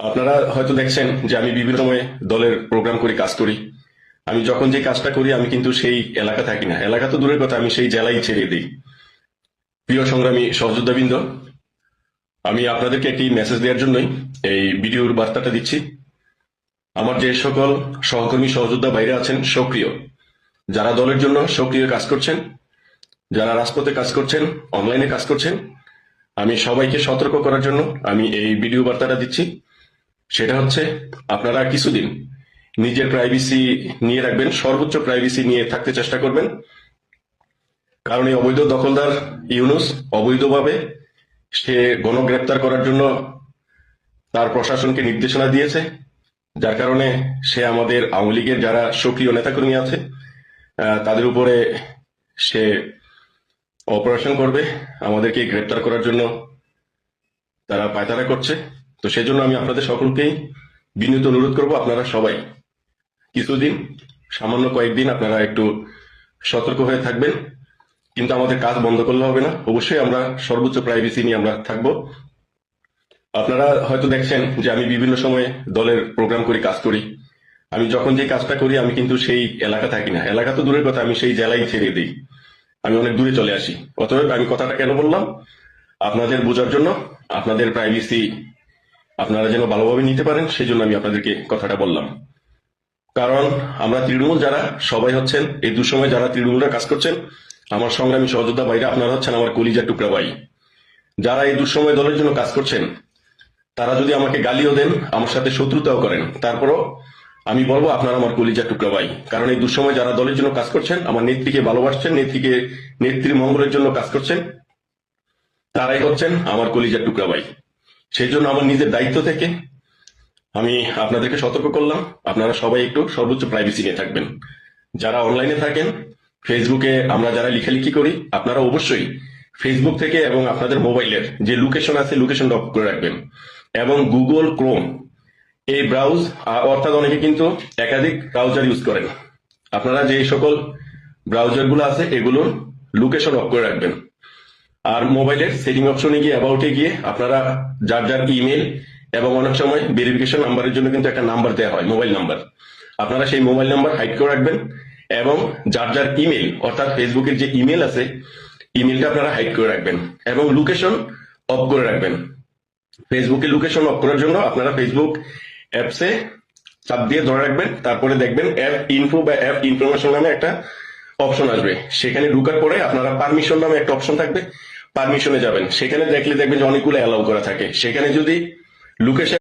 আপনারা হয়তো দেখছেন যে আমি বিভিন্ন সময় দলের প্রোগ্রাম করি, কাজ করি। আমি যখন যে কাজটা করি আমি কিন্তু সেই এলাকা থাকি না, এলাকা তো দূরের কথা, আমি সেই জেলাই ছেড়ে দিই। প্রিয় সংগ্রামী সহযোদ্ধাবৃন্দ, আমি আপনাদেরকে একটি মেসেজ দেওয়ার জন্যই এই ভিডিওর বার্তাটা দিচ্ছি। আমার যে সকল সহকর্মী সহযোদ্ধা বাইরে আছেন সক্রিয়, যারা দলের জন্য সক্রিয় কাজ করছেন, যারা রাজপথে কাজ করছেন, অনলাইনে কাজ করছেন, আমি সবাইকে সতর্ক করার জন্য আমি এই ভিডিও বার্তাটা দিচ্ছি। সেটা হচ্ছে, আপনারা কিছুদিন নিজের প্রাইভেসি নিয়ে রাখবেন, সর্বোচ্চ প্রাইভেসি নিয়ে থাকতে চেষ্টা করবেন। কারণ এই অবৈধ দখলদার ইউনূস অবৈধভাবে সে গণগ্রেপ্তার করার জন্য তার প্রশাসনকে নির্দেশনা দিয়েছে, যার কারণে সে আমাদের আওয়ামী লীগের যারা সক্রিয় নেতাকর্মী আছে তাদের উপরে সে অপারেশন করবে, আমাদেরকে গ্রেপ্তার করার জন্য তারা পায়তারা করছে। তো সেজন্য আমি আপনাদের সকলকেই বিনীত অনুরোধ করব, আপনারা সবাই কিছুদিন, সামান্য কয়েকদিন আপনারা একটু সতর্ক হয়ে থাকবেন। কিন্তু আমাদের কাজ বন্ধ করলে হবে না, অবশ্যই আমরা সর্বোচ্চ প্রাইভেসি নিয়ে আমরা থাকবো। আপনারা হয়তো দেখছেন যে আমি বিভিন্ন সময়ে দলের প্রোগ্রাম করি, কাজ করি। আমি যখন যে কাজটা করি আমি কিন্তু সেই এলাকা থাকি না, এলাকা তো দূরের কথা, আমি সেই জেলাই ছেড়ে দিই। আমি অনেক দূরে চলে আসি। অতএব আমি কথাটা কেন বললাম, আপনাদের বোঝার জন্য, আপনাদের প্রাইভেসি আপনারা যেন ভালোভাবে নিতে পারেন, সেই জন্য আমি আপনাদেরকে কথাটা বললাম। কারণ আমরা তৃণমূল যারা সবাই হচ্ছেন, এই দুঃসময় যারা তৃণমূলরা কাজ করছেন, আমার সংগ্রামী সহযোদ্ধা ভাইরা, আপনারা হচ্ছেন আমার কলিজার টুকরা ভাই। যারা এই দুঃসময় দলের জন্য কাজ করছেন, তারা যদি আমাকে গালিও দেন, আমার সাথে শত্রুতাও করেন, তারপরও আমি বলবো আপনারা আমার কলিজার টুকরা ভাই। কারণ এই দুঃসময় যারা দলের জন্য কাজ করছেন, আমার নেত্রীকে ভালোবাসছেন, নেত্রীর মঙ্গলের জন্য কাজ করছেন, তারাই হচ্ছেন আমার কলিজার টুকরা ভাই। সেই জন্য আমার নিজের দায়িত্ব থেকে আমি আপনাদেরকে সতর্ক করলাম, আপনারা সবাই একটু সর্বোচ্চ প্রাইভেসি নিয়ে থাকবেন। যারা অনলাইনে থাকেন, ফেসবুকে আমরা যারা লিখালিখি করি, আপনারা অবশ্যই ফেসবুক থেকে এবং আপনাদের মোবাইলের যে লোকেশন আছে লোকেশনটা অফ করে রাখবেন। এবং গুগল ক্রোম এই ব্রাউজ, অর্থাৎ অনেকে কিন্তু একাধিক ব্রাউজার ইউজ করেন, আপনারা যে সকল ব্রাউজারগুলো আছে এগুলোর লোকেশন অফ করে রাখবেন। আর মোবাইলের সেটিং অপশনে গিয়ে অ্যাবাউটে গিয়ে আপনারা যার যার ইমেল এবং অনেক সময় ভেরিফিকেশন নাম্বারের জন্য কিন্তু একটা নাম্বার দেওয়া হয়, মোবাইল নাম্বার, আপনারা সেই মোবাইল নাম্বার হাইড করে রাখবেন। এবং যার যার ইমেল, অর্থাৎ ফেসবুকের যে ইমেল আছে ইমেলটা আপনারা হাইড করে রাখবেন এবং লোকেশন অফ করে রাখবেন। ফেসবুকের লোকেশন অফ করার জন্য আপনারা ফেসবুক অ্যাপসে চাপ দিয়ে ধরে রাখবেন, তারপরে দেখবেন অ্যাপ ইনফো বা অ্যাপ ইনফরমেশন নামে একটা অপশন আসবে। সেখানে ঢুকার পরে আপনারা পারমিশন নামে একটা অপশন থাকবে, পারমিশনে যাবেন, সেখানে দেখলে দেখবেন যে অনেকগুলো অ্যালাউ করা থাকে। সেখানে যদি লোকেশন